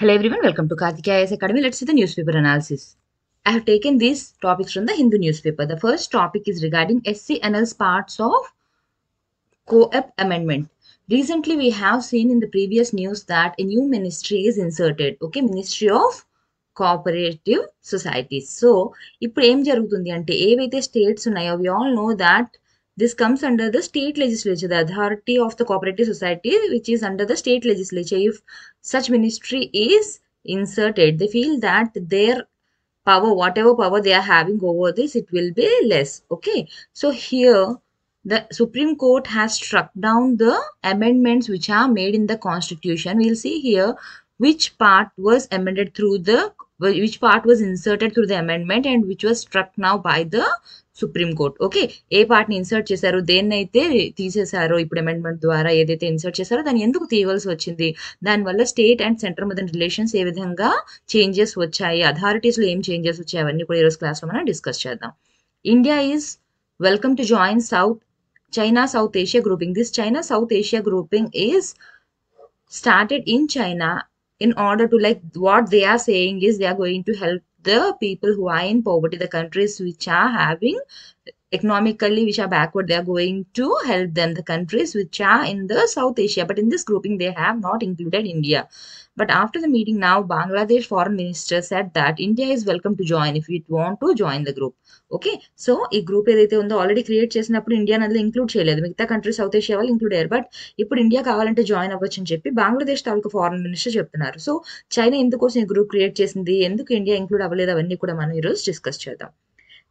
Hello everyone, welcome to Karthikeya IAS Academy. Let's see the newspaper analysis. I have taken these topics from the Hindu newspaper. The first topic is regarding SCNL's parts of Co-op amendment. Recently, we have seen in the previous news that a new ministry is inserted. Okay, Ministry of Cooperative Societies. So, ఇప్పుడు ఏం జరుగుతుంది అంటే ఏవైతే states ఉన్నాయో we all know that this comes under the state legislature, the authority of the cooperative society, which is under the state legislature. If such ministry is inserted, they feel that their power, whatever power they are having over this, it will be less. Okay, so here the Supreme Court has struck down the amendments which are made in the constitution. We'll see here which part was amended through the which part was inserted through the amendment and which was struck now by the supreme court. Okay, ఏ పార్ట్ని insert చేశారు, దేన్నైతే తీసేశారో ఇప్పుడు amendment ద్వారా ఏదైతే insert చేశారో దాన్ని ఎందుకు తీయవలసి వచ్చింది, దానివల్ల స్టేట్ అండ్ సెంటర్ మధ్య రిలేషన్స్ ఏ విధంగా చేంజెస్ వచ్చాయి, అథారిటీస్లో ఏం చేంజెస్ వచ్చాయి, అవన్నీ కూడా ఈరోజు క్లాస్లో మనం డిస్కస్ చేద్దాం. India is welcome to join China South Asia grouping. This China South Asia grouping is started in China in order to, like, what they are saying is they are going to help the people who are in poverty, the countries which are having economically which are backward, they are going to help them, the countries which are in the South Asia. But in this grouping they have not included India. But after the meeting now, Bangladesh foreign minister said that India is welcome to join if it want to join the group. Okay, so ఈ group ఏదైతే ఉందో already create చేసినప్పుడు India అందులో include చేయలేదు, మిగతా countries south Asia వాళ్ళు include అయ్యారు. But ఇప్పుడు ఇండియా కావాలంటే జాయిన్ అవ్వచ్చు అని చెప్పి బంగ్లాదేశ్ తాలూకు ఫారెన్ మినిస్టర్ చెప్తున్నారు. సో చైనా ఎందుకోసం ఈ గ్రూప్ క్రియేట్ చేసింది, ఎందుకు ఇండియా ఇంక్లూడ్ అవ్వలేదు, అవన్నీ కూడా మనం ఈరోజు డిస్కస్ చేద్దాం.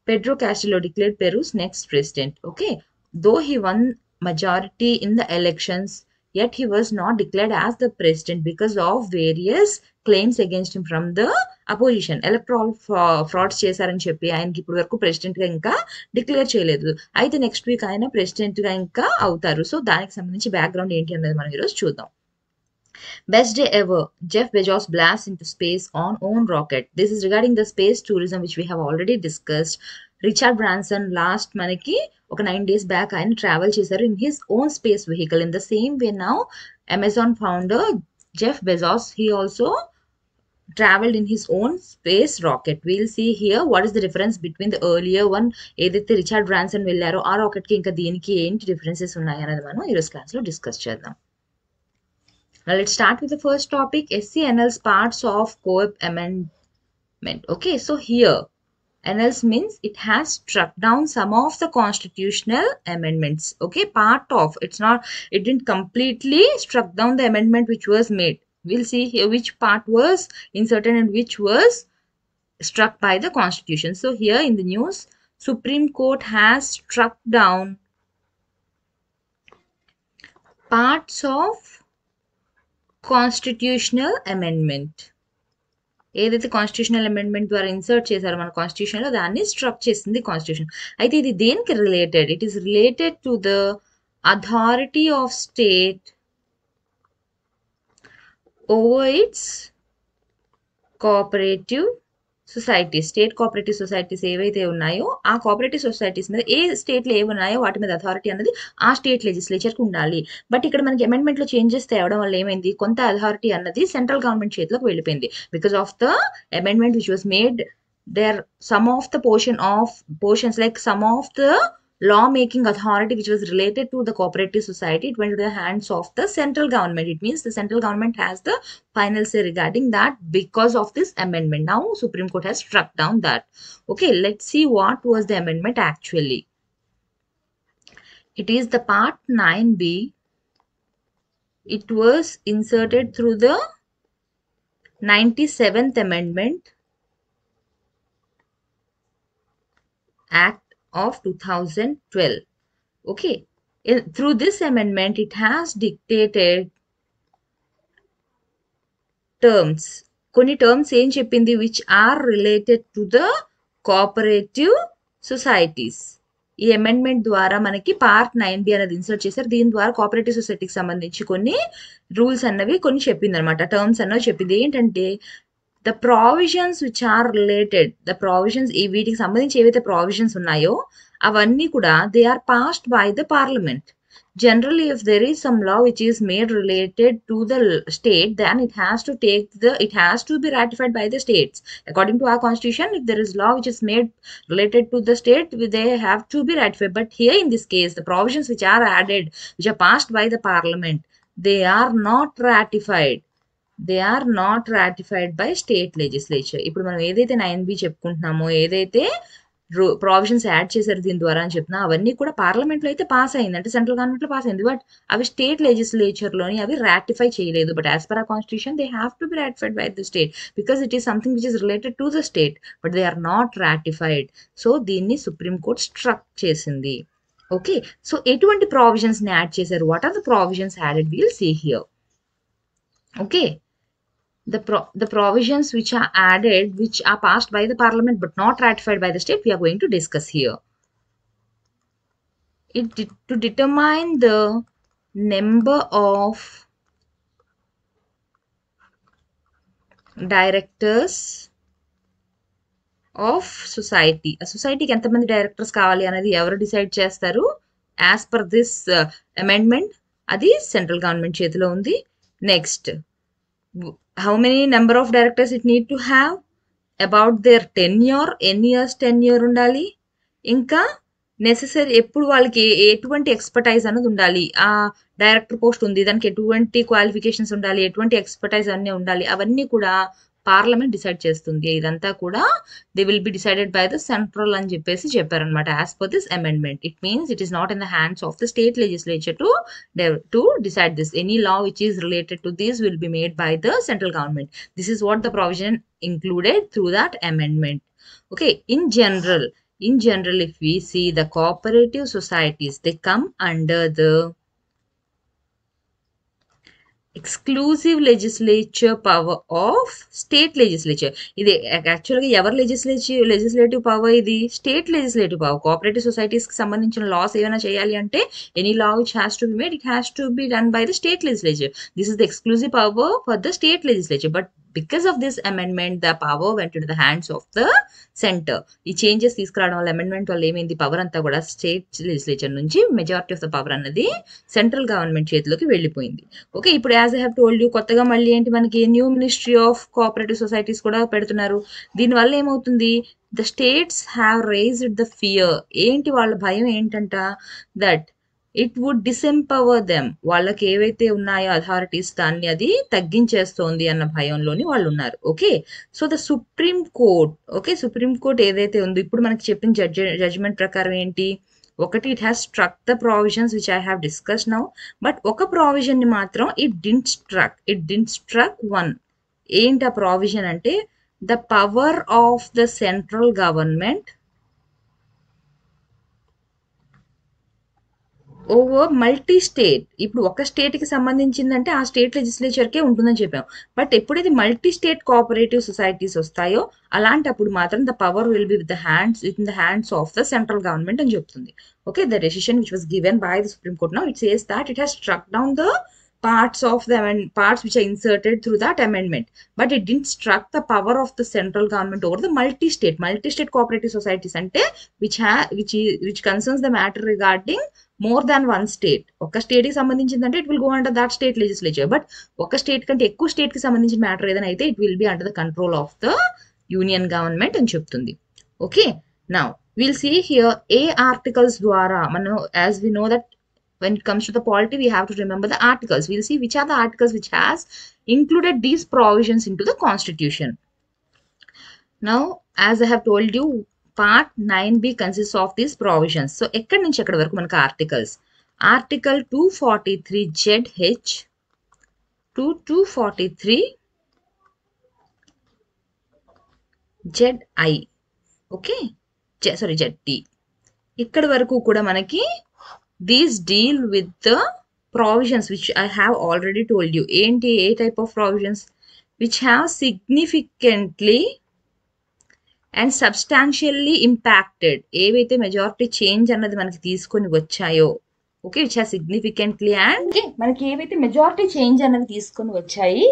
Pedro Castillo declared Peru's next president. Okay, though he won majority in the elections, yet he was not declared as the president because of various claims against him from the opposition. Electoral frauds చేశారని చెప్పి ఆయనకి ఇప్పుడు వరకు president గా ఇంకా declare చేయలేదు. అయితే next week ఆయన ప్రెసిడెంట్ గా ఇంకా అవుతారు. సో దానికి సంబంధించి బ్యాక్గ్రౌండ్ ఏంటి అన్నది మనం ఈరోజు చూద్దాం. Best day ever. Jeff Bezos blasts into space on own rocket. This is regarding the space tourism which we have already discussed. Richard Branson last manaki ఒక 9 days back ఆయన ట్రావెల్ చేశారు in his own space vehicle. In the same way now, Amazon founder Jeff Bezos, he also traveled in his own space rocket. We'll see here what is the difference between the earlier one, ఏదైతే Richard Branson వెళ్ళారో ఆ rocket కి ఇంకా దీనికి ఏంటి differences ఉన్నాయి అనేది మనం ఈరోజు క్లాస్ లో డిస్కస్ చేద్దాం. Now let's start with the first topic, SCNL's parts of Co-op amendment. Okay, so here NLs means it has struck down some of the constitutional amendments. Okay, part of, it's not, it didn't completely struck down the amendment which was made. We'll see here which part was inserted and which was struck by the constitution. So here in the news, Supreme Court has struck down parts of constitutional amendment. ఏదైతే constitutional amendment ద్వారా insert చేశారో మన constitution లో దాన్ని struck చేసింది constitution. అయితే ఇది దేనికి related, it is related to the authority of state over it's cooperative societies. State cooperative societies ఏవైతే ఉన్నాయో ఆ కోఆపరేటివ్ సొసైటీస్ మీద ఏ స్టేట్లో ఏవి ఉన్నాయో వాటి మీద అథారిటీ అన్నది ఆ స్టేట్ లెజిస్లేచర్కి ఉండాలి. బట్ ఇక్కడ మనకి అమెండ్మెంట్లో చేంజెస్ తేవడం వల్ల ఏమైంది, కొంత అథారిటీ అన్నది సెంట్రల్ గవర్నమెంట్ చేతిలోకి వెళ్ళిపోయింది. Because of the amendment which was made, there some of the portions like some of the law-making authority which was related to the cooperative society, it went to the hands of the central government. It means the central government has the final say regarding that because of this amendment. Now Supreme Court has struck down that. Okay, let's see what was the amendment actually. It is the part 9b. It was inserted through the 97th amendment Act of 2012. Okay, through this amendment it has dictated terms. కొన్ని terms ఏం చెప్పింది, which are related to the cooperative societies. ఈ amendment ద్వారా మనకి part 9b అనేది insert చేశారు. దీని ద్వారా కోఆపరేటివ్ సొసైటీకి సంబంధించి కొన్ని రూల్స్ అన్నవి కొన్ని చెప్పింది అనమాట, టర్మ్స్ అన్నవి చెప్పింది. ఏంటంటే the provisions which are related, the provisions వీటికి సంబంధించి ఏవైతే ప్రావిజన్స్ ఉన్నాయో అవన్నీ కూడా they are passed by the parliament. generally if there is some law which is made related to the state, then it has to be ratified by the states. According to our constitution, if there is law which is made related to the state, they have to be ratified. But here in this case, the provisions which are added, which are passed by the parliament, they are not ratified. They are not ratified by state legislature. ఇప్పుడు మనం ఏదైతే 9B చెప్పుకుంటున్నామో, ఏదైతే provisions add చేశారు దీని ద్వారా అని చెప్పినా, అవన్నీ కూడా పార్లమెంట్లో అయితే పాస్ అయింది, అంటే సెంట్రల్ గవర్నమెంట్లో పాస్ అయింది. బట్ అవి స్టేట్ లెజిస్లేచర్లోని అవి రాటిఫై చేయలేదు. బట్ యాజ్ పర్ ఆ constitution they have to be ratified by the state because it is something which is related to the state, but they are not ratified. So దీన్ని supreme court struck చేసింది. Okay, so ఎటువంటి ప్రావిజన్స్ని add చేశారు? What are the provisions added? Will see here. Okay, the provisions which are added, which are passed by the parliament but not ratified by the state, we are going to discuss here. To determine the number of directors of society. A society ki enta mandi directors kavali anadi evaru decide chestaru? As per this amendment, adi central government chethilo undi. Next, how many number of directors it need to have, about their tenure, ఎన్ని years tenure ఉండాలి, ఇంకా necessary ఎప్పుడు వాళ్ళకి ఎటువంటి expertise అనేది ఉండాలి, ఆ director post ఉంది దానికి ఎటువంటి క్వాలిఫికేషన్స్ ఉండాలి, ఎటువంటి ఎక్స్పర్టైజ్ అన్నీ ఉండాలి, అవన్నీ కూడా పార్లమెంట్ డిసైడ్ చేస్తుంది. ఇదంతా కూడా they will be decided by the central అని చెప్పేసి చెప్పారనమాట. As per this amendment, it means it is not in the hands of the state legislature to decide this. Any law which is related to this will be made by the central government. This is what the provision included through that amendment. Okay, in general, if we see the cooperative societies, they come under the exclusive legislature power of state legislature. ఇది యాక్చువల్గా ఎవరి legislative power? ఇది state legislative power. Cooperative societies కి సంబంధించిన loss ఏమైనా చేయాలి అంటే, any law which has to be made, it has to be done by the state legislature. This is the exclusive power for the state legislature. But because of this amendment, the power went into the hands of the center. ఈ changes తీసుకురావడం వల్ల, amendment వల్ల ఏమైంది, power అంతా కూడా state legislature నుంచి majority of the power అన్నది central government చేతిలోకి వెళ్ళిపోయింది. ఓకే, ఇప్పుడు as I have told you, కొత్తగా మళ్ళీ ఏంటి, మనకి new ministry of cooperative societies కూడా పెడుతున్నారు. దీనివల్ల ఏమవుతుంది, the states have raised the fear. ఏంటి వాళ్ళ భయం ఏంటంట, దట్ ఇట్ వుడ్ డిసెంపవర్ దెమ్. వాళ్ళకి ఏవైతే ఉన్నాయో అథారిటీస్, దాన్ని అది తగ్గించేస్తోంది అన్న భయంలోని వాళ్ళు ఉన్నారు. Okay, so the supreme court, okay, supreme court ఏదైతే ఉందో ఇప్పుడు మనకి చెప్పిన జడ్జిమెంట్ ప్రకారం ఏంటి, ఒకటి, it has struck the provisions which I have discuss now. But ఒక ప్రావిజన్ ని మాత్రం ఇట్ డింట్ స్ట్రక్ వన్. ఏంటి ఆ ప్రావిజన్ అంటే, the power of the central government over multi state. ఇప్పుడు ఒక స్టేట్ కి సంబంధించిందంటే ఆ స్టేట్ లెజిస్లేచర్కే ఉంటుందని చెప్పాం. బట్ ఎప్పుడైతే మల్టీ స్టేట్ కోఆపరేటివ్ సొసైటీస్ వస్తాయో, అలాంటప్పుడు మాత్రం the power will be with in the hands of the central government అని చెప్తుంది. Okay, the decision which was given by the supreme court now, it says that it has struck down the parts which are inserted through that amendment, but it didn't struck the power of the central government over the multi-state cooperative societies ante which concerns the matter regarding more than one state. ఒక state కి సంబంధించిందంటే it will go under that state legislature. But ఒక state కంటే ఎక్కువ state కి సంబంధించిన matter ఏదైనా అయితే it will be under the control of the union government అని చెప్తుంది. Okay, now will see here ఏ ఆర్టికల్స్ ద్వారా మనం, as we know that when it comes to the polity, we have to remember the articles. We'll see which are the articles which has included these provisions into the constitution. Now, as I have told you, part 9B consists of these provisions. So, ekkadi nunchi ekkadi varaku manaku articles. Article 243 ZH to 243 ZI. Okay, ZT. ikkadi varaku kuda manaki these deal with the provisions which I have already told you. ఏంటి, ఏ type of provisions which have significantly and substantially impacted, ఏవైతే majority change అన్నది మనకి తీసుకొని వచ్చాయో. Okay, which has significantly and మనకి ఏవైతే majority change అన్నది తీసుకొని వచ్చాయి,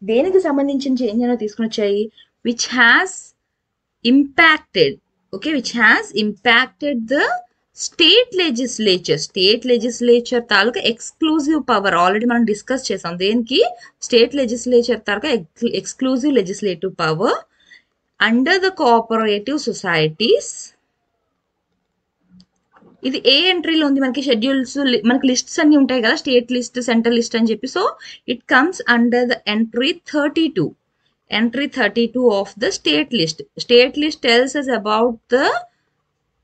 దేనికి సంబంధించిన చేంజ్ అన్నది తీసుకొని వచ్చాయి, which has impacted, okay, which has impacted the state legislature taluka exclusive power already మనం డిస్కస్ చేసాం. దేనికి? State legislature taluka exclusive legislative power under the cooperative societies. ఇది ఏ ఎంట్రీలో ఉంది? మనకి షెడ్యూల్స్, మనకి లిస్ట్స్ అన్ని ఉంటాయి కదా, స్టేట్ లిస్ట్, సెంట్రల్ లిస్ట్ అని చెప్పి. So it comes under the entry 32. Entry 32 of the state list. State list tells us about the,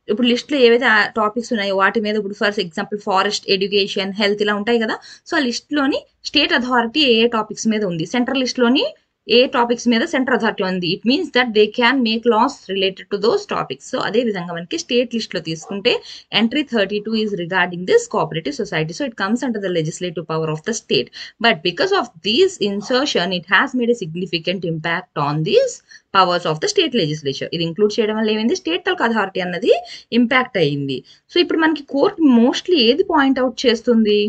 ఇప్పుడు లిస్ట్లో ఏవైతే టాపిక్స్ ఉన్నాయో వాటి మీద, ఇప్పుడు for example forest, education, health ఇలా ఉంటాయి కదా. సో ఆ లిస్ట్లోని స్టేట్ అథారిటీ ఏ టాపిక్స్ మీద ఉంది, సెంట్రల్ లిస్ట్లోని ఏ టాపిక్స్ మీద సెంట్రల్ అథారిటీ ఉంది. It means that they can make laws related to those topics. So అదే విధంగా మనకి స్టేట్ లిస్ట్లో తీసుకుంటే entry 32 is regarding this cooperative society. So it comes under the legislative power of the state. But because of these insertion it has made a significant impact on these powers of the state legislature. ఇది include చేయడం వల్ల ఏమైంది? State తాలూకా authority అన్నది impact అయ్యింది. So ఇప్పుడు మనకి court mostly ఏది point out చేస్తుంది?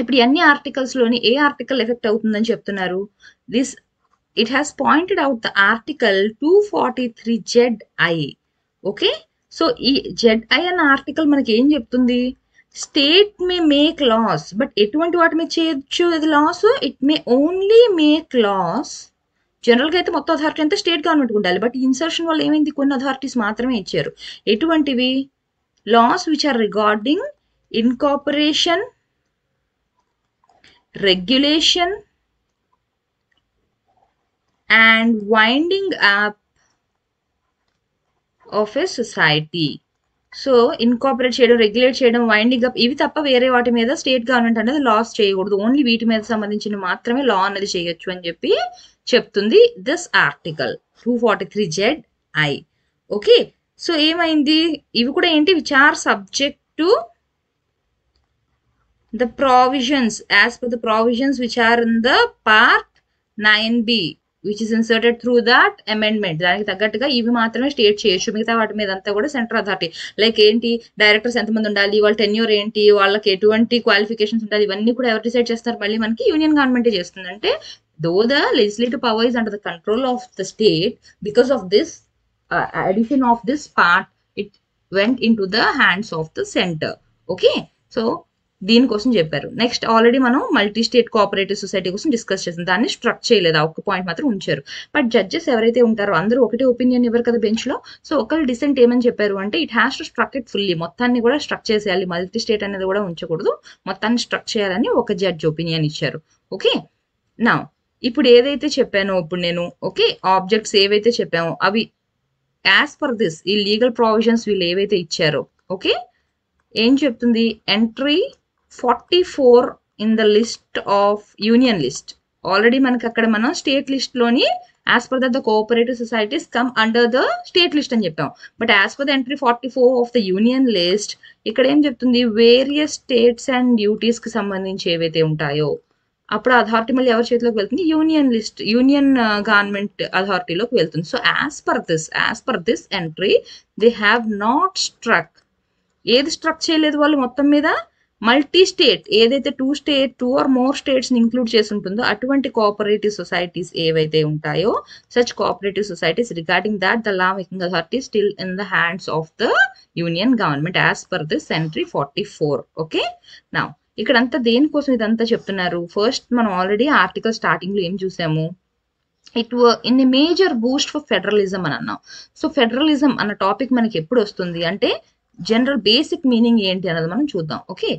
ఇప్పుడు అన్ని ఆర్టికల్స్లోని ఏ ఆర్టికల్ ఎఫెక్ట్ అవుతుందని చెప్తున్నారు? This it has pointed out the article 243 ZI. Okay, so ఈ ZI అన్న ఆర్టికల్ మనకి ఏం చెప్తుంది? State may make laws, but ఎటువంటి వాటి మీద చేయొచ్చు ఇది laws? It may only make laws. జనరల్గా అయితే మొత్తం అథారిటీ అంతా స్టేట్ గవర్నమెంట్ ఉండాలి, బట్ ఇన్సర్షన్ వల్ల ఏమైంది? కొన్ని అథారిటీస్ మాత్రమే ఇచ్చారు. ఎటువంటివి? Laws which are regarding incorporation, regulation and winding up of a society. So incorporate చేయడం, రెగ్యులేట్ చేయడం, వైండింగ్ అప్, ఇవి తప్ప వేరే వాటి మీద స్టేట్ గవర్నమెంట్ అనేది లాస్ చేయకూడదు. ఓన్లీ వీటి మీద సంబంధించిన మాత్రమే లా అనేది చేయొచ్చు అని చెప్పి చెప్తుంది this article 243 ZI. Okay, so ఏమైంది? ఇవి కూడా ఏంటి? Which are subject to the provisions as per the provisions which are in the part 9B which is inserted through that amendment. దానికి తగ్గట్టుగా ఇవి మాత్రమే స్టేట్ చేయొచ్చు, మిగతా వాటి మీద అంతా కూడా సెంట్రల్ అథారిటీ. లైక్ ఏంటి? డైరెక్టర్స్ ఎంతమంది ఉండాలి, వాళ్ళ టెన్యూర్ ఏంటి, వాళ్ళకి ఎటువంటి క్వాలిఫికేషన్స్ ఉండాలి, ఇవన్నీ కూడా ఎవరు డిసైడ్ చేస్తారు? మళ్ళీ మనకి యూనియన్ గవర్నమెంటే చేస్తుంది. అంటే though the legislative power is under the control of the state, because of this addition of this part it went into the hands of the center. Okay, so దీనికోసం చెప్పారు. నెక్స్ట్ ఆల్రెడీ మనం multi state cooperative society కోసం discuss చేసాం. దాన్ని struck చేయలేదు, ఆ ఒక్క point మాత్రం ఉంచారు. బట్ జడ్జెస్ ఎవరైతే ఉంటారో అందరూ ఒకటే ఒపీనియన్ ఇవ్వరు కదా బెంచ్ లో. సో ఒకళ్ళు డిసెంట్ ఏమని చెప్పారు అంటే it has to struck it fully, మొత్తాన్ని కూడా స్ట్రక్ చేసేయాలి, మల్టీ స్టేట్ అనేది కూడా ఉంచకూడదు, మొత్తాన్ని స్ట్రక్ చేయాలని ఒక జడ్జ్ ఒపీనియన్ ఇచ్చారు. ఓకే, నా ఇప్పుడు ఏదైతే చెప్పానో ఇప్పుడు నేను, ఓకే, ఆబ్జెక్ట్స్ ఏవైతే చెప్పామో అవి యాజ్ పర్ దిస్ ఈ లీగల్ ప్రొవిజన్స్ వీళ్ళు ఏవైతే ఇచ్చారో, ఓకే, ఏం చెప్తుంది? Entry 44 in the list of union list. Already మనకి అక్కడ మనం స్టేట్ లిస్ట్ లోని as per the cooperative societies come under the state list అని చెప్పాం. But as per the entry 44 of the union list ఇక్కడ ఏం చెప్తుంది? వేరియస్ స్టేట్స్ అండ్ డ్యూటీస్ కి సంబంధించి ఏవైతే ఉంటాయో అప్పుడు అథారిటీ మళ్ళీ ఎవరి చేతిలోకి వెళ్తుంది? యూనియన్ లిస్ట్, యూనియన్ గవర్నమెంట్ అథారిటీలోకి వెళ్తుంది. So as per this entry they have not struck. ఏది స్ట్రక్ చేయలేదు వాళ్ళు మొత్తం మీద? మల్టీ స్టేట్, ఏదైతే టూ ఆర్ మోర్ స్టేట్స్ ని ఇంక్లూడ్ చేసి ఉంటుందో అటువంటి కోఆపరేటివ్ సొసైటీస్ ఏవైతే ఉంటాయో, such cooperative societies regarding that the law making authority still in the hands of the union government as per this entry 44. Okay, నా ఇక్కడంతా దేనికోసం ఇదంతా చెప్తున్నారు? ఫస్ట్ మనం ఆల్రెడీ ఆర్టికల్ స్టార్టింగ్ లో ఏం చూసాము? It in a major Boost for federalism అని అన్నాం. సో ఫెడరలిజం అన్న టాపిక్ మనకి ఎప్పుడు వస్తుంది అంటే జనరల్ బేసిక్ మీనింగ్ ఏంటి అన్నది మనం చూద్దాం. ఓకే,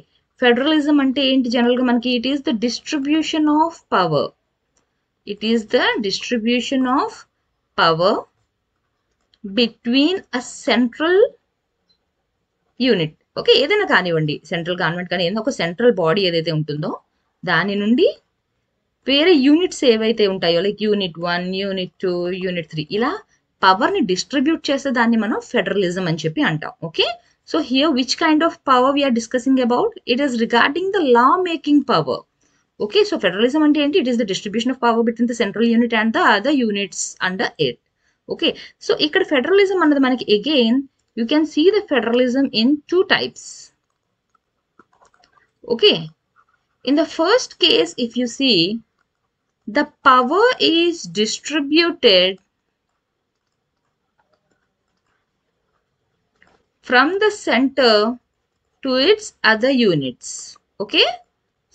ఫెడరలిజం అంటే ఏంటి? జనరల్ గా మనకి it is the distribution of power. It is the distribution of power between a central unit. Okay, ఏదైనా కానివ్వండి, సెంట్రల్ గవర్నమెంట్ కానీ ఏదైనా ఒక సెంట్రల్ బాడీ ఏదైతే ఉంటుందో దాని నుండి వేరే యూనిట్స్ ఏవైతే ఉంటాయో, లైక్ యూనిట్ 1, యూనిట్ 2, యూనిట్ 3, ఇలా పవర్ ని డిస్ట్రిబ్యూట్ చేసే దాన్ని మనం ఫెడరలిజం అని చెప్పి అంటాం. Okay, so here which kind of power we're discussing about? It is regarding the law making power. Okay, so federalism అంటే ఏంటి? It is the distribution of power between the central unit and the other units under it. Okay, so ఇక్కడ federalism అన్నది మనకి again you can see the federalism in 2 types. Okay, in the first case if you see the power is distributed from the center to its other units. Okay,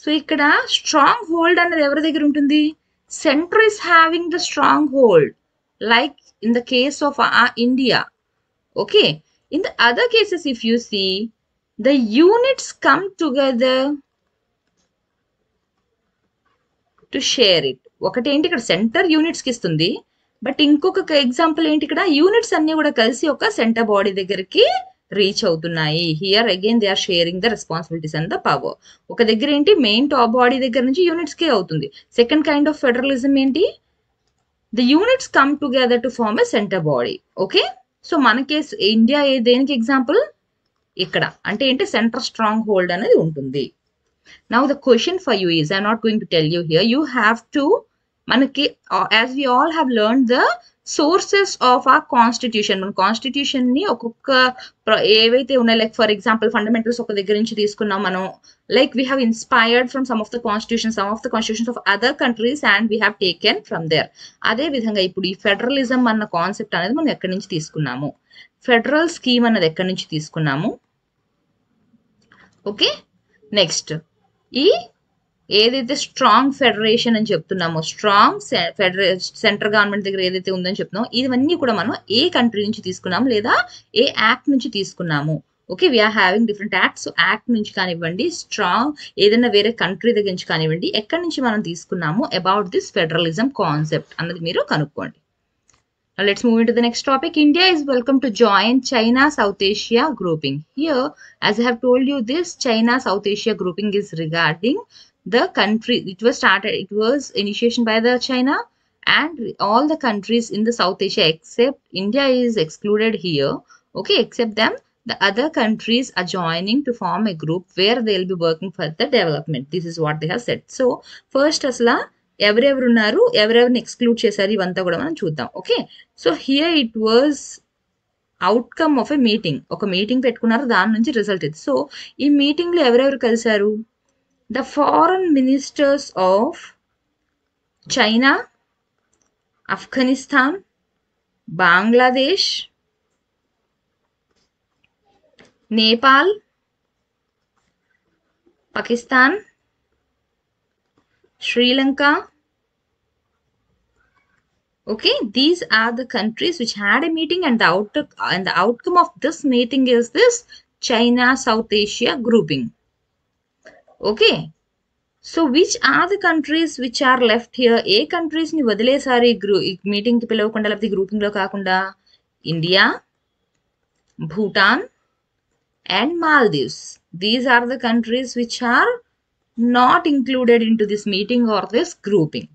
so ఇక్కడ strong hold అనేది ఎవరి దగ్గర ఉంటుంది? Centre is having the strong hold, like in the case of India. Okay, in the other cases if you see, the units come together to share it. ఒకటి ఏంటి ఇక్కడ centre యూనిట్స్కి ఇస్తుంది, but ఇంకొక example ఏంటి, ఇక్కడ యూనిట్స్ అన్ని కూడా కలిసి ఒక సెంటర్ బాడీ దగ్గరికి రీచ్ అవుతున్నాయి. Here again they are sharing the responsibilities and the power. ఒక దగ్గర ఏంటి మెయిన్ టాప్ బాడీ దగ్గర నుంచి యూనిట్స్కే అవుతుంది. సెకండ్ కైండ్ ఆఫ్ ఫెడరలిజం ఏంటి, the units come together to form a centre body. Okay, so మన కేసు ఇండియా దేనికి ఎగ్జాంపుల్, ఇక్కడ అంటే ఏంటి సెంటర్ స్ట్రాంగ్ హోల్డ్ అనేది ఉంటుంది. Now the question for you is, I'm not going to tell you here, you have to manaki as we all have learned the sources of our constitution. మన constitution ని ఒక్కొక్క ఏవైతే ఉన్నాయి, like for example fundamentals ఒక దగ్గర నుంచి తీసుకున్నాం మనం, like we have inspired from some of the constitutions of other countries and we have taken from there. అదే విధంగా ఇప్పుడు ఈ ఫెడరలిజం అన్న కాన్సెప్ట్ అనేది మనం ఎక్కడి నుంచి తీసుకున్నాము, ఫెడరల్ స్కీమ్ అన్నది ఎక్కడి నుంచి తీసుకున్నాము. ఓకే, నెక్స్ట్ ఈ ఏదైతే స్ట్రాంగ్ ఫెడరేషన్ అని చెప్తున్నామో, స్ట్రాంగ్ సెంట్రల్ గవర్నమెంట్ దగ్గర ఏదైతే ఉందని చెప్తున్నామో, ఇవన్నీ కూడా మనం ఏ కంట్రీ నుంచి తీసుకున్నాము లేదా ఏ యాక్ట్ నుంచి తీసుకున్నాము. Okay, we're having different acts. Act నుంచి కానివ్వండి, స్ట్రాంగ్ ఏదైనా వేరే కంట్రీ దగ్గర నుంచి కానివ్వండి, ఎక్కడి నుంచి మనం తీసుకున్నాము అబౌట్ దిస్ ఫెడరలిజం కాన్సెప్ట్ అన్నది మీరు కనుక్కోండి. Now let's move into the next topic. India is welcome to join China South Asia grouping. Here, as I have told you, this China South Asia grouping is regarding the country. It was initiation by the China, and all the countries in the South Asia except India is excluded here. Okay, except them, the other countries are joining to form a group where they will be working for the development. This is what they have said. So first asla ఎవరెవరు ఉన్నారు, ఎవరెవరిని exclude చేశారు, ఇవంతా కూడా మనం చూద్దాం. Okay, so here it was outcome of a meeting. ఒక meeting పెట్టుకున్నారు, దాని నుంచి రిజల్ట్ ఇది. సో ఈ మీటింగ్లో ఎవరెవరు కలిశారు, the foreign ministers of China, Afghanistan, Bangladesh, Nepal, Pakistan, Sri Lanka. Okay, these are the countries which had a meeting, and the outcome of this meeting is this China South Asia grouping. Okay, so which are the countries which are left here? A countries ని వదిలేసారి meeting కి పిలవకుండా, లేకపోతే grouping లో కాకుండా? India, Bhutan and Maldives. These are the countries which are not included into this meeting or this grouping.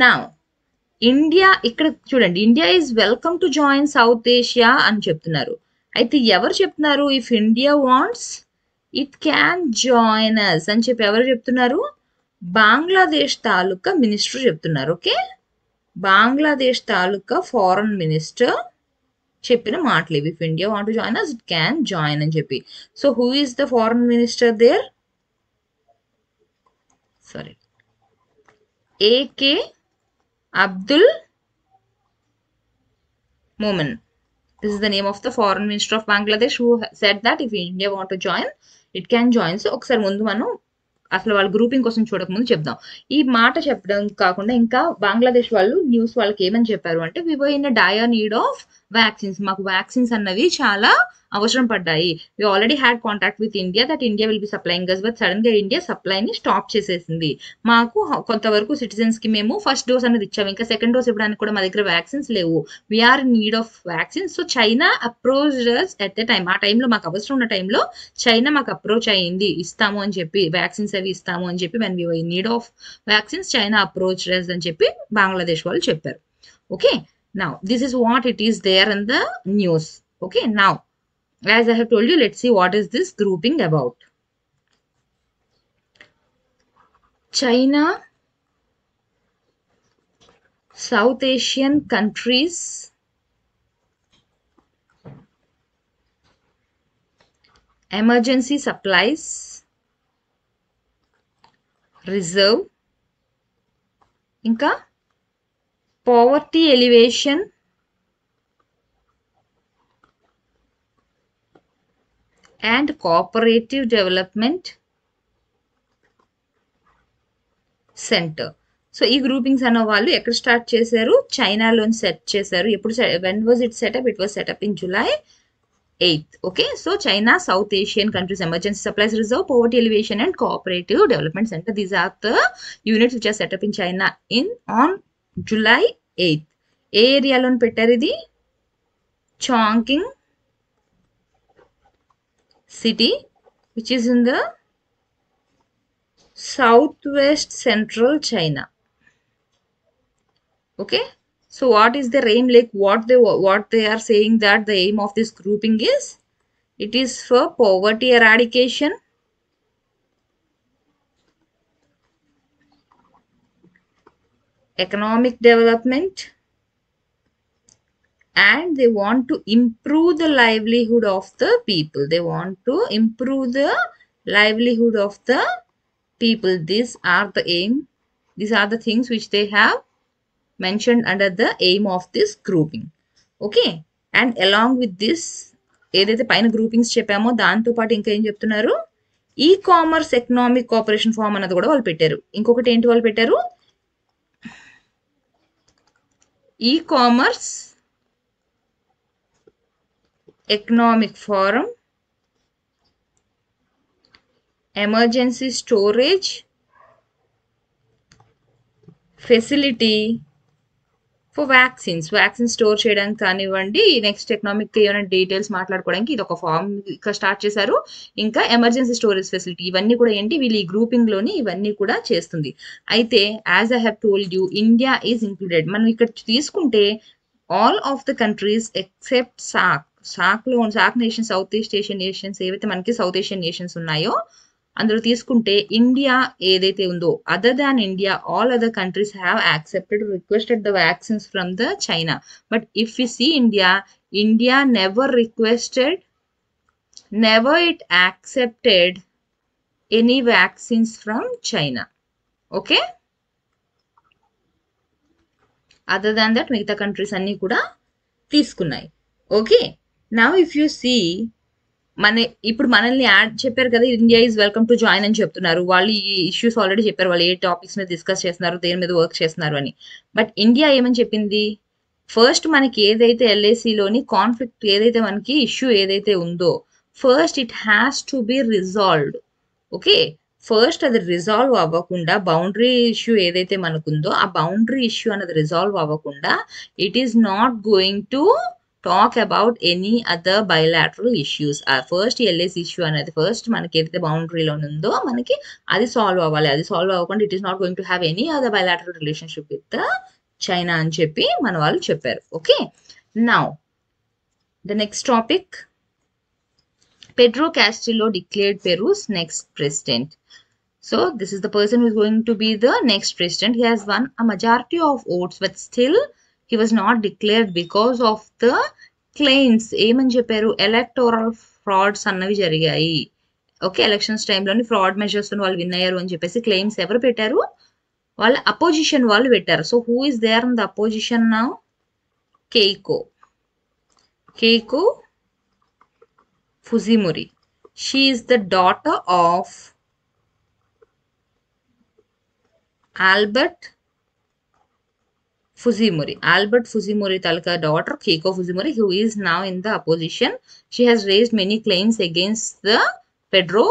Now India, ఇక్కడ చూడండి, India is welcome to join South Asia అని చెప్తున్నారు. అయితే ఎవరు చెప్తున్నారు, if India wants it can join us అని చెప్పి ఎవరు చెప్తున్నారు, బంగ్లాదేశ్ తాలూకా మినిస్టర్ చెప్తున్నారు. ఓకే, బంగ్లాదేశ్ తాలూకా ఫారెన్ మినిస్టర్ చెప్పిన మాటలు ఇవి. If India want to join us it can join అని చెప్పి. So who is the foreign minister there? Sorry, A.K. Abdul Momen. This is the name of the foreign minister of Bangladesh who said that if India want to join, it can join. So ఒకసారి ముందు మనం అసలు వాళ్ళ grouping కోసం చూడకముందు చెప్దాం. ఈ మాట చెప్పడం కాకుండా ఇంకా బంగ్లాదేశ్ వాళ్ళు న్యూస్ వాళ్ళకి ఏమని చెప్పారు అంటే, we were in dire need of vaccines. మాకు వ్యాక్సిన్స్ అన్నవి చాలా అవసరం పడ్డాయి. We already had contact with India that India will be supplying us, but sudden గా ఇండియా సప్లైని స్టాప్ చేసేసింది. మాకు కొంతవరకు సిటిజన్స్ కి మేము ఫస్ట్ డోస్ అనేది ఇచ్చాము, ఇంకా సెకండ్ డోస్ ఇవ్వడానికి కూడా మా దగ్గర వ్యాక్సిన్స్ లేవు. We're in need of vaccines. So China approached us at the time. ఆ టైంలో మాకు అవసరం ఉన్న టైంలో చైనా మాకు అప్రోచ్ అయ్యింది, ఇస్తాము అని చెప్పి, వ్యాక్సిన్స్ అవి ఇస్తాము అని చెప్పి. When we were in need of vaccines China approached us అని చెప్పి బంగ్లాదేశ్ వాళ్ళు చెప్పారు. Okay, now this is what it is there in the news. Okay, now as I have told you, let's see what is this grouping about. China, South Asian countries, emergency supplies, reserve, ఇంకా poverty elevation, and Cooperative Development Center. So ఈ groupings అన్న వాళ్ళు ఎక్కడ start చేశారు? చైనాలోని set చేశారు. ఎప్పుడు when was it setup? It was setup in July 8th. Okay, so China, South Asian countries Emergency Supplies Reserve, Poverty Alleviation and Cooperative Development Center. These are the units which are set up in China on July 8th. ఏ ఏరియాలో పెట్టారు ఇది? Chongqing city, which is in the southwest central China. Okay, so what is their aim? Like what they are saying that the aim of this grouping is, it is for poverty eradication, economic development, and they want to improve the livelihood of the people. They want to improve the livelihood of the people. These are the aim. These are the things which they have mentioned under the aim of this grouping. Okay, and along with this ఏదైతే పైన groupings చెప్పామో దాంతో పాటు ఇంకా ఏం చెప్తున్నారు? E commerce economic cooperation form అన్నది కూడా వాళ్ళు పెట్టారు. ఇంకొకటి ఏంటి వాళ్ళు పెట్టారు? E-commerce economic forum, emergency storage facility for vaccines store చేయడానికి కానివ్వండి, నెక్స్ట్ ఎకనామిక్ ఏమైనా డీటెయిల్స్ మాట్లాడుకోవడానికి ఇది ఒక ఫామ్ స్టార్ట్ చేశారు. ఇంకా ఎమర్జెన్సీ స్టోరేజ్ ఫెసిలిటీ, ఇవన్నీ కూడా ఏంటి? వీళ్ళు ఈ గ్రూపింగ్ లోని ఇవన్నీ కూడా చేస్తుంది. అయితే as I have told you, India is included. మనం ఇక్కడ తీసుకుంటే all of the countries except సాక్ nations, south east Asian nations, ఏవైతే మనకి సౌత్ ఏషియన్ నేషన్స్ ఉన్నాయో అందులో తీసుకుంటే ఇండియా ఏదైతే ఉందో, other than India all other countries have accepted requested the vaccines from the China. But if you see India never requested, never it accepted any vaccines from China. Okay, other than that మిగతా countries అన్ని కూడా తీసుకున్నాయి. Okay, now if you see ఇప్పుడు మనల్ని add చెప్పారు కదా, India is welcome to join అని చెప్తున్నారు. వాళ్ళు ఈ ఇష్యూస్ ఆల్రెడీ చెప్పారు, వాళ్ళు ఏ టాపిక్స్ మీద డిస్కస్ చేస్తున్నారు, దేని మీద వర్క్ చేస్తున్నారు అని. బట్ ఇండియా ఏమని చెప్పింది? ఫస్ట్ మనకి ఏదైతే ఎల్ఏసిలోని కాన్ఫ్లిక్ట్ ఏదైతే మనకి ఇష్యూ ఏదైతే ఉందో, first it has to be resolved. Okay, first అది రిజాల్వ్ అవ్వకుండా, బౌండరీ ఇష్యూ ఏదైతే మనకుందో ఆ బౌండరీ ఇష్యూ అనేది రిజాల్వ్ అవ్వకుండా it is not going to talk about any other bilateral issues. First LAC issue అనేది ఫస్ట్ మనకి ఏదైతే బౌండరీలో ఉందో మనకి అది సాల్వ్ అవ్వాలి. అది సాల్వ్ అవ్వకుండా it is not going to have any other bilateral relationship with China అని చెప్పి మన వాళ్ళు చెప్పారు. Okay, now the next topic, Pedro Castillo declared Peru's next president. So this is the person who is going to be the next president. He has won a majority of votes, but still he was not declared because of the claims. ఏమని చెప్పారు? Electoral frauds అన్నవి జరిగాయి. Okay, elections టైంలోని fraud measures వాళ్ళు win అయ్యారు అని చెప్పేసి claims ఎవరు పెట్టారు? వాళ్ళ అపోజిషన్ వాళ్ళు పెట్టారు. So who is there in the opposition now? Keiko Fujimori. She is the daughter of Albert Fujimori Talka daughter Keiko Fujimori, who is now in the opposition. She has raised many claims against the Pedro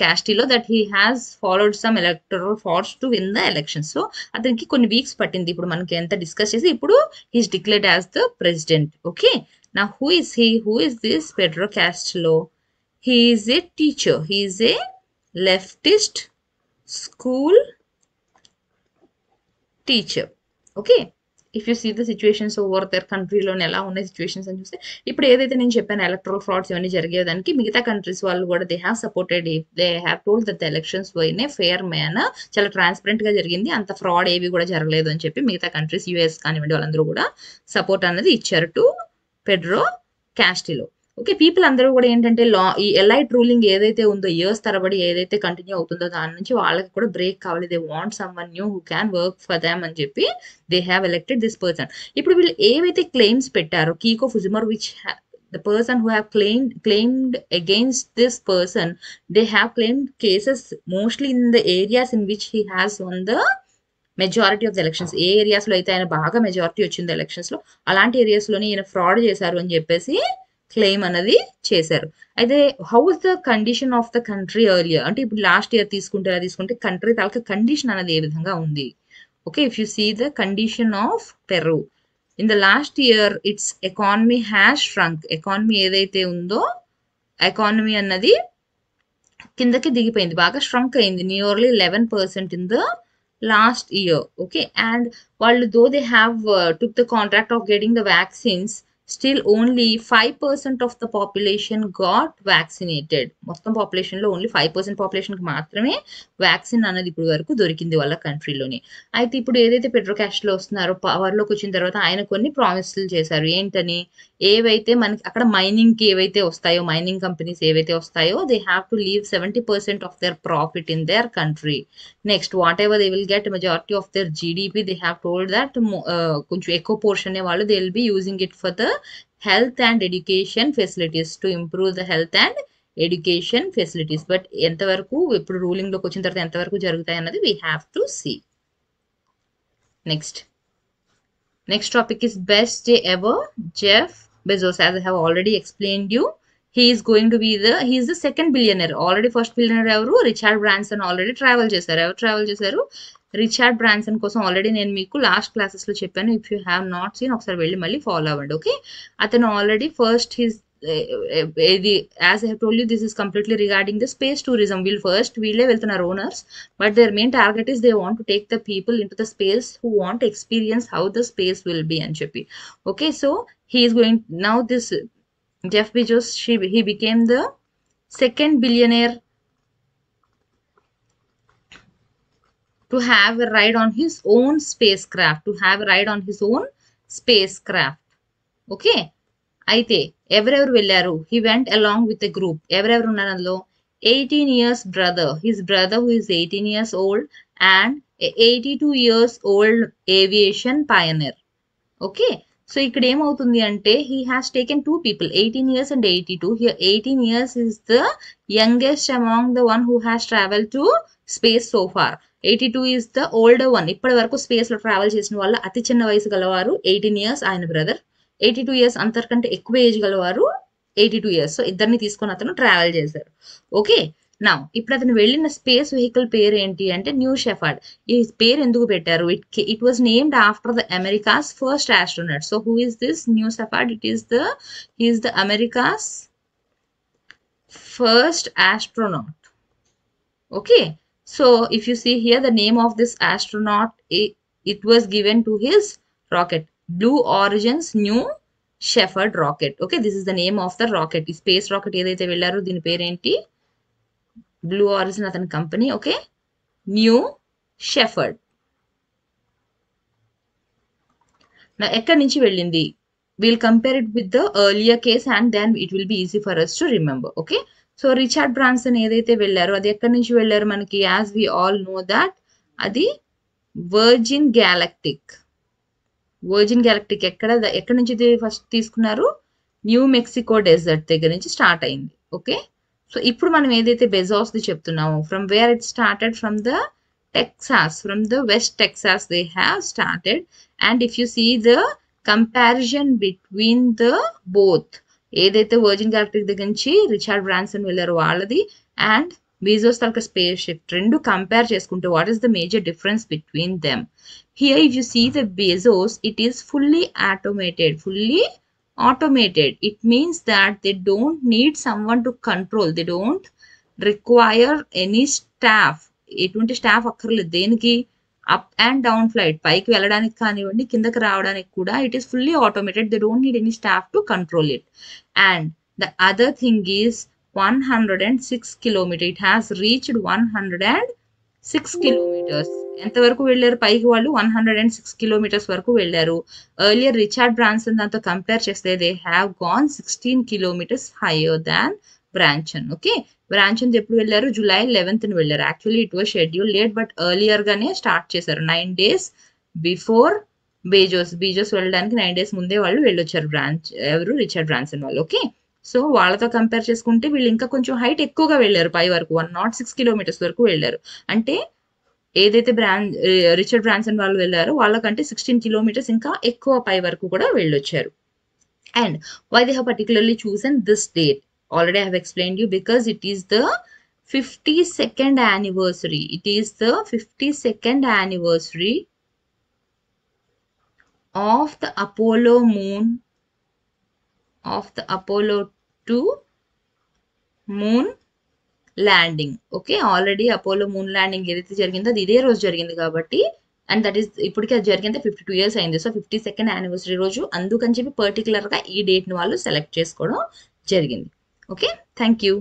Castillo that he has followed some electoral frauds to win the election. So అతనికి కొన్ని weeks పట్టింది. ఇప్పుడు మనకి ఎంత discuss చేసి ఇప్పుడు he is declared as the president. Okay, now who is he? Who is this Pedro Castillo? He is a teacher. He is a leftist school teacher. Okay, if you see the situations over their countryలోనే ఎలా ఉన్న situations అని చూస్తే, ఇప్పుడు ఏదైతే నేను చెప్పాను electoral frauds ఇవన్నీ జరిగేదానికి మిగతా కంట్రీస్ వాళ్ళు కూడా they have supported, they have told that the elections in a fair manner, చాలా ట్రాన్స్పరెంట్ గా జరిగింది, అంత ఫ్రాడ్ ఏవి కూడా జరగలేదు అని చెప్పి మిగతా కంట్రీస్ యూఎస్ కానివ్వండి వాళ్ళందరూ కూడా సపోర్ట్ అనేది ఇచ్చారు టు పెడ్రో కాస్టిలో. ఓకే, పీపుల్ అందరూ కూడా ఏంటంటే ఈ ఎలైట్ రూలింగ్ ఏదైతే ఉందో ఇయర్స్ తరబడి ఏదైతే కంటిన్యూ అవుతుందో దాని నుంచి వాళ్ళకి కూడా బ్రేక్ కావాలి. They want some one new who can work for Dham అని చెప్పి they have elected this person. ఇప్పుడు వీళ్ళు ఏవైతే క్లెయిమ్స్ పెట్టారో కీకో ఫుజిమోరి, which the person who have claimed against this person, they have claimed cases mostly in the areas in which he has won the majority of the elections. ఏ ఏరియాస్లో అయితే ఆయన బాగా majority వచ్చింది ఎలక్షన్స్లో, అలాంటి ఏరియాస్లోనే ఈయన ఫ్రాడ్ చేశారు అని చెప్పేసి క్లెయిమ్ అనేది చేశారు. అయితే how is the condition of the country earlier, అంటే ఇప్పుడు లాస్ట్ ఇయర్ తీసుకుంటే కంట్రీ తాలూకా కండిషన్ అనేది ఏ విధంగా ఉంది. Okay, if you see the condition of Peru in the last year, its economy has shrunk. Economy ఏదైతే ఉందో ఎకానమీ అన్నది కిందకి దిగిపోయింది, బాగా shrunk అయింది, nearly 11% in the last year. Okay, and while though they have took the contract of getting the vaccines, still only 5% of the population got vaccinated. మొత్తం population లో only 5% population కి మాత్రమే వ్యాక్సిన్ అనేది ఇప్పుడు వరకు దొరికింది వాళ్ళ కంట్రీలోని. అయితే ఇప్పుడు ఏదైతే పెట్రో క్యాస్ట్ లో వస్తున్నారో పవర్ లోకి వచ్చిన తర్వాత ఆయన కొన్ని ప్రామిస్లు చేశారు. ఏంటని, ఏవైతే మనకి అక్కడ మైనింగ్ కి ఏవైతే వస్తాయో, మైనింగ్ కంపెనీస్ ఏవైతే వస్తాయో, they have to leave 70% of their profit in their country. Next what ever they will get majority of their GDP, they have told that కొంచెం ఎక్కువ పోర్షన్ వాళ్ళు they will be using it for the health and education facilities, to improve the health and education facilities. But ఎంతవరకు ఇప్పుడు ruling లోకి వచ్చిన తర్వాత ఎంతవరకు జరుగుతాయి అన్నది we have to see. Next topic is best day ever. Jeff Bezos, as I have already explained you, he is the second billionaire. Already first billionaire ఎవరు, Richard Branson already travel చేశారు. ఎవరు travel చేశారు, Richard Branson కోసం already నేను మీకు last classes లో చెప్పాను. If you have not seen ఒకసారి వెళ్ళి మళ్ళీ ఫాలో అవ్వండి. ఓకే, అతను ఆల్రెడీ ఫస్ట్ హిస్ ఇది as I have told you, this is completely regarding the space tourism. వీళ్ళే వెళ్తున్నారు owners, but their main target is they want to take the people in to the space who want experience how the space will be అని చెప్పి. Okay, so he is going now this Jeff Bezos, he became the second billionaire to have a ride on his own spacecraft. Okay, అయితే ఎవరెవరు వెళ్ళారు, he went along with a group. ఎవరెవరు ఉన్నారు అందులో, 18 years brother, his brother who is 18 years old, and a 82 years old aviation pioneer. Okay, so ఇక్కడ ఏమవుతుంది అంటే he has taken two people, 18 years and 82. Here 18 years is the youngest among the one who has traveled to space so far. 82 is the older one. ఇప్పటి వరకు space లో travel చేసిన వాళ్ళ అతి చిన్న వయసు గలవారు 18 years ఆయన బ్రదర్, 82 years అంతకంటే ఎక్కువ ఏజ్ గలవారు 82 years. సో ఇద్దరిని తీసుకొని అతను ట్రావెల్ చేశారు. ఓకే, నా ఇప్పుడు అతను వెళ్ళిన స్పేస్ వెహికల్ పేరు ఏంటి అంటే న్యూ షెఫర్డ్. ఈ పేరు ఎందుకు పెట్టారు, it was named after the America's first astronaut. So who is this New Shepard? He is the America's first astronaut. Okay, so if you see here the name of this astronaut, it was given to his rocket, Blue Origin's New Shepard rocket. Okay, this is the name of the rocket. ఈ space rocket ఏదైతే వెళ్ళారో దీని పేరేంటి, blue origin అతని company. Okay, new shepherd. ఎక్కడి నుంచి వెళ్ళింది, we'll compare it with the earlier case and then it will be easy for us to remember. Okay, so Richard Branson ఏదైతే వెళ్ళారో అది ఎక్కడి నుంచి వెళ్ళారు మనకి, as we all know that అది వర్జిన్ గ్యాలక్టిక్ ఎక్కడి నుంచి ఫస్ట్ తీసుకున్నారు, న్యూ మెక్సికో డెజర్ట్ దగ్గర నుంచి స్టార్ట్ అయింది. ఓకే, సో ఇప్పుడు మనం ఏదైతే బెజోస్ ది చెప్తున్నామో, from where it started, from the west Texas they have started. And if you see the comparison between the both, ఏదైతే వర్జిన్ గ్యాలక్టిక్ దగ్గర నుంచి రిచర్డ్ బ్రాన్సన్ వెళ్ళారు వాళ్ళది అండ్ బెజోస్ తాలూకా స్పేస్ షిప్ రెండు కంపేర్ చేసుకుంటే what is the major difference between them. Here if you see the Bezos, it is fully automated. It means that they don't need someone to control. They don't require any staff. ఎటువంటి staff అక్కర్లేదు దేనికి, up and down flight, పైకి వెళ్ళడానికి కానివ్వండి కిందకి రావడానికి కూడా it is fully automated. They don't need any staff to control it. And the other thing is 106 kilometers. It has reached 106 kilometers. ఎంతవరకు వెళ్ళారు పైకి వాళ్ళు, 106 kilometers వరకు వెళ్ళారు. ఎర్లియర్ రిచర్డ్ బ్రాన్సన్ దాంతో కంపేర్ చేస్తే they have gone 16 kilometers hire than Branson. Okay, Branson ఎప్పుడు వెళ్ళారు, July 11th వెళ్ళారు. Actually it was schedule late, but earlier గానే స్టార్ట్ చేశారు, 9 days బిఫోర్ బీజోస్ వెళ్ళడానికి 9 డేస్ ముందే వాళ్ళు వెళ్ళొచ్చారు. ఎవరు రిచర్డ్ బ్రాన్సన్ వాళ్ళు. ఓకే. సో వాళ్ళతో కంపేర్ చేసుకుంటే వీళ్ళు ఇంకా కొంచెం హైట్ ఎక్కువగా వెళ్ళారు, పై వరకు 106 కిలోమీటర్స్ వరకు వెళ్ళారు. అంటే ఏదైతే రిచర్డ్ బ్రాన్సన్ వాళ్ళు వెళ్ళారో వాళ్ళకంటే 16 కిలోమీటర్స్ ఇంకా ఎక్కువ పై వరకు కూడా వెళ్ళొచ్చారు. And why they have particularly chosen this date? Already I have explained you, because it is the 52nd anniversary. It is the 52nd anniversary of the Apollo 2 moon landing. Okay. Already Apollo moon landing ఏదైతే జరిగిందో అది ఇదే రోజు జరిగింది కాబట్టి, and that is ఇప్పటికి అది జరిగింది 52 ఇయర్స్ అయింది. సో 52nd యానివర్సరీ రోజు అందుకని చెప్పి పర్టికులర్గా ఈ డేట్ని వాళ్ళు సెలెక్ట్ చేసుకోవడం జరిగింది. ఓకే. Thank you.